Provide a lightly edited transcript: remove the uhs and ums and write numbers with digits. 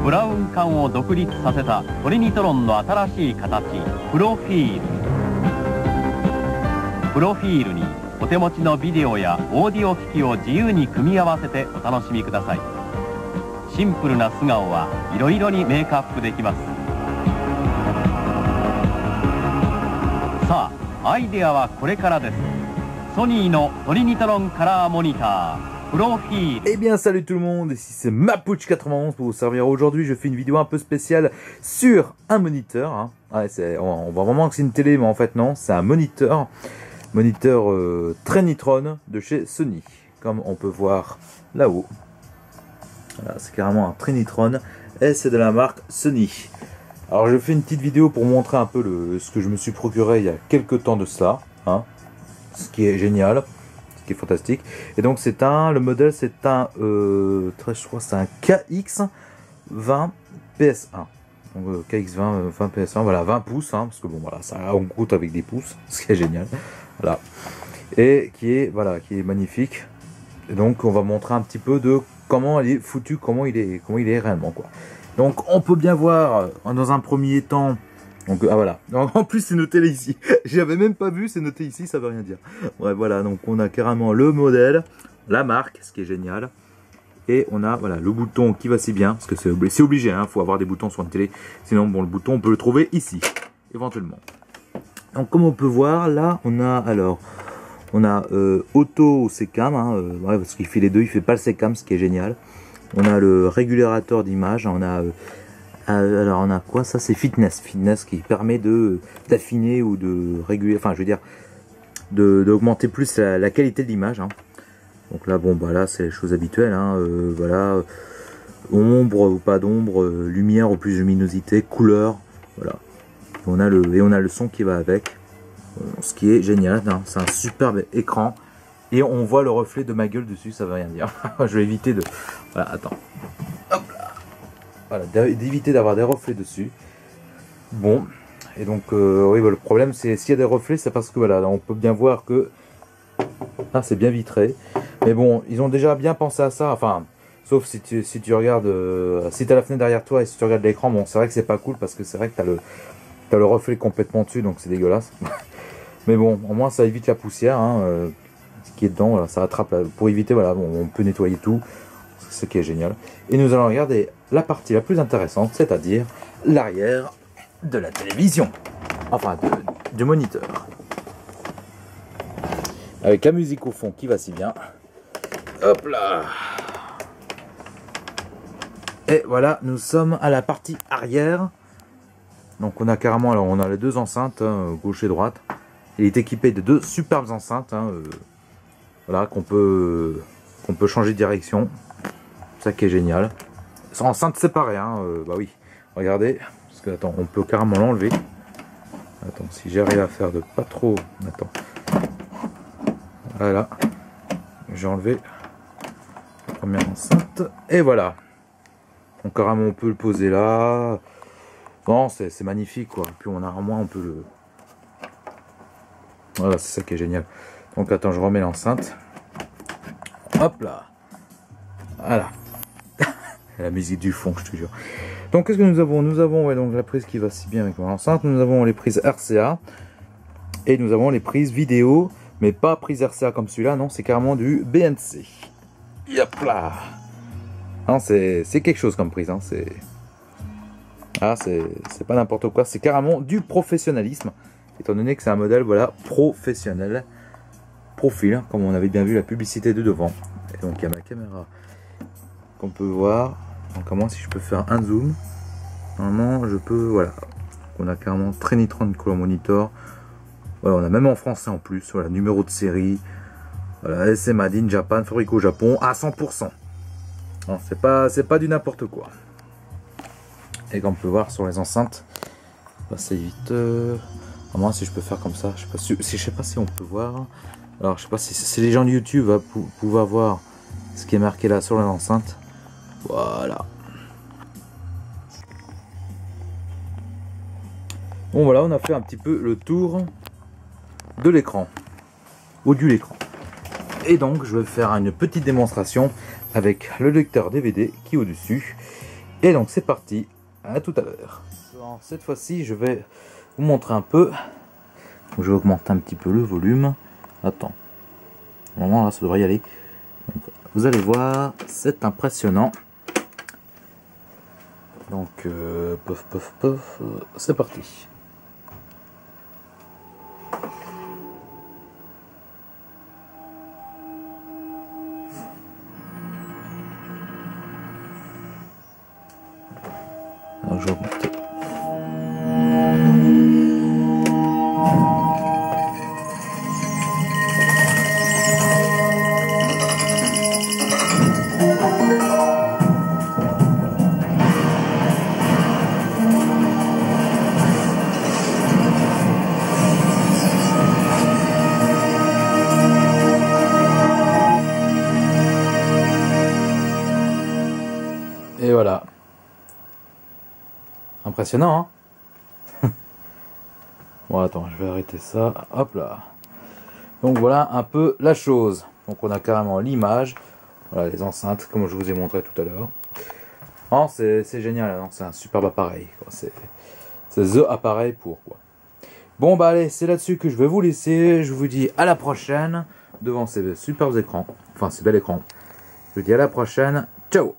ブラウン管を独立させたトリニトロンの新しい形、プロフィール。プロフィールにお手持ちのビデオやオーディオ機器を自由に組み合わせてお楽しみください。シンプルな素顔はいろいろにメイクアップできます。さあ、アイデアはこれからです。ソニーのトリニトロンカラーモニター。Eh bien salut tout le monde, ici c'est Mapuche91 pour vous servir. Aujourd'hui je fais une vidéo un peu spéciale sur un moniteur. Hein. Ouais, on voit vraiment que c'est une télé mais en fait non, c'est un moniteur. Moniteur Trinitron de chez Sony. Comme on peut voir là-haut. Voilà, c'est carrément un Trinitron et c'est de la marque Sony. Alors je fais une petite vidéo pour montrer un peu ce que je me suis procuré il y a quelques temps de cela. Hein. Ce qui est génial. Qui est fantastique. Et donc c'est le modèle c'est un je crois c'est un KX20 PS1. Donc KX20 20 PS1, voilà 20 pouces hein, parce que bon voilà ça on compte avec des pouces, ce qui est génial. Voilà. Et qui est magnifique. Et donc on va montrer un petit peu de comment il est foutu, comment il est réellement quoi. Donc on peut bien voir dans un premier temps. Donc ah voilà, en plus c'est noté là ici, j'avais même pas vu, c'est noté ici, ça veut rien dire. Ouais voilà, donc on a carrément le modèle, la marque, ce qui est génial. Et on a voilà le bouton qui va si bien, parce que c'est obligé, hein, faut avoir des boutons sur une télé. Sinon bon le bouton on peut le trouver ici, éventuellement. Donc comme on peut voir là, on a auto Secam, hein, ouais, parce qu'il fait les deux, il fait pas le Secam, ce qui est génial. On a le régulateur d'image, on a... alors on a quoi ça, c'est fitness qui permet d'affiner ou de réguler, enfin je veux dire d'augmenter plus la qualité de l'image hein. Donc là bon bah là c'est les choses habituelles hein, voilà, ombre ou pas d'ombre, lumière ou plus luminosité, couleur, voilà. On a le son qui va avec, ce qui est génial hein. C'est un superbe écran et on voit le reflet de ma gueule dessus, ça veut rien dire. Je vais éviter de, voilà, attends. Voilà, d'éviter d'avoir des reflets dessus. Bon, et donc oui, bah, le problème c'est s'il y a des reflets, c'est parce que voilà, on peut bien voir que ah, c'est bien vitré. Mais bon, ils ont déjà bien pensé à ça. Enfin, sauf si tu regardes, si tu as la fenêtre derrière toi et si tu regardes l'écran, bon, c'est vrai que c'est pas cool parce que c'est vrai que t'as le reflet complètement dessus, donc c'est dégueulasse. Mais bon, au moins ça évite la poussière, hein, ce qui est dedans, voilà, ça attrape pour éviter, voilà, bon, on peut nettoyer tout. Ce qui est génial. Et nous allons regarder la partie la plus intéressante, c'est-à-dire l'arrière de la télévision. Enfin, du moniteur. Avec la musique au fond qui va si bien. Hop là. Et voilà, nous sommes à la partie arrière. Donc on a carrément, alors on a les deux enceintes, hein, gauche et droite. Il est équipé de deux superbes enceintes. Hein, voilà, qu'on peut changer de direction. Ça qui est génial. C'est enceinte séparée, hein, bah oui. Regardez, parce que attends, on peut carrément l'enlever. Attends, si j'arrive à faire de pas trop. Attends. Voilà. J'ai enlevé la première enceinte. Et voilà. Donc carrément on peut le poser là. Non, c'est magnifique quoi. Puis on a au moins on peut le. Voilà, c'est ça qui est génial. Donc attends, je remets l'enceinte. Hop là. Voilà. La musique du fond, je te jure. Donc qu'est-ce que nous avons? Nous avons ouais, donc la prise qui va si bien avec mon enceinte. Nous avons les prises RCA. Et nous avons les prises vidéo. Mais pas prise RCA comme celui-là, non, c'est carrément du BNC. Hop là. C'est quelque chose comme prise. Hein, c'est pas n'importe quoi. C'est carrément du professionnalisme. Étant donné que c'est un modèle voilà, professionnel. Profil, hein, comme on avait bien vu la publicité de devant. Et donc il y a ma caméra qu'on peut voir. Donc comment si je peux faire un zoom, normalement je peux, voilà, on a carrément Trinitron Color Monitor, voilà, on a même en français en plus, voilà, numéro de série, voilà, c'est Made in Japan, fabriqué au Japon à 100%. C'est pas du n'importe quoi. Et comme on peut voir sur les enceintes, c'est vite, moi si je peux faire comme ça, je sais pas si on peut voir, alors je sais pas si les gens de YouTube va pouvoir voir ce qui est marqué là sur les enceintes. Voilà. Bon voilà, on a fait un petit peu le tour de l'écran, ou du l'écran. Et donc je vais faire une petite démonstration avec le lecteur DVD qui est au-dessus. Et donc c'est parti, à tout à l'heure. Cette fois-ci je vais vous montrer un peu. Je vais augmenter un petit peu le volume. Attends, normalement là ça devrait y aller. Donc, vous allez voir, c'est impressionnant. Donc pof pof pof, c'est parti. Alors, je vais augmenter. Et voilà. Impressionnant, hein. Bon, attends, je vais arrêter ça. Hop là. Donc voilà un peu la chose. Donc on a carrément l'image. Voilà les enceintes, comme je vous ai montré tout à l'heure. Oh, c'est génial, hein. C'est un superbe appareil. C'est the appareil pour quoi. Bon bah allez, c'est là-dessus que je vais vous laisser. Je vous dis à la prochaine devant ces superbes écrans. Enfin, ces bel écrans. Je vous dis à la prochaine. Ciao.